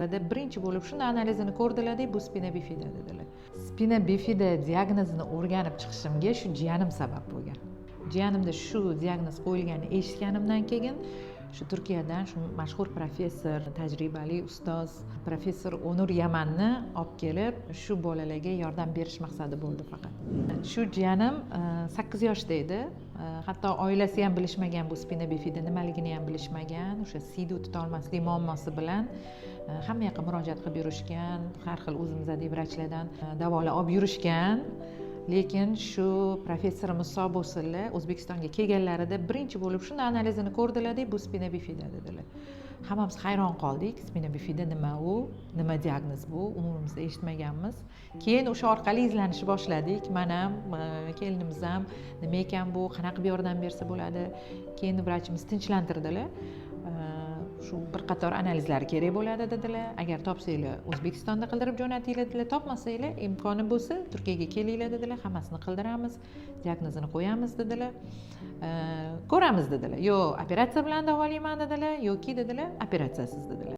Birinchi bo'lib shuni analizini ko'rdilarda, bu spina bifida dedilar. Spina bifida diagnozini o'rganib chiqishimga shu jiyanim sabab bo'lgan. Jiyanimda shu diagnoz qo'yilganini eshitganimdan keyin shu Turkiyadan shu mashhur professor, tajribali ustoz professor Onur Yamanni olib kelib, shu bolalarga yordam berish maqsadi bo'ldi faqat. Shu jiyanim 8 yoshda edi. Hatto oilasi ham bilishmagan, bu spina bifida nimaligini ham bilishmagan. O'sha siydi tuta olmaslik muammosi bilan hamma yoqqa murojaat qilib yurishgan, har xil o'zimizdagi vrachlardan davolar olib yurishgan. Lekin shu professor Muso bo'lsinlar, O'zbekistonga kelganlarida birinchi bo'lib shuni analizini ko'rdilarda, bu spina bifida dedilar. Hammamiz hayron qoldik. Spina bifida nima u? Nima diagnoz bu? Umrimizda eshitmaganmiz. Keyin o'sha orqali izlanishni boshladik. Men ham, kelinimiz ham nima ekan bu, qanaqa qilib yordam bersa bo'ladi? Keyin vrachimiz tinchlantirdilar. Shu bir qator analizlar kerak bo'ladi dedilar. Agar topsanglar O'zbekistonda qildirib jo'natinglar dedilar. Topmasanglar imkoni bo'lsa Turkiyaga kelinglar dedilar. Hammasini qildiramiz, diagnozini qo'yamiz dedilar. Ko'ramiz dedilar. Yo operatsiya bilan davolayman dedilar, yoki dedilar operatsiyasiz dedilar.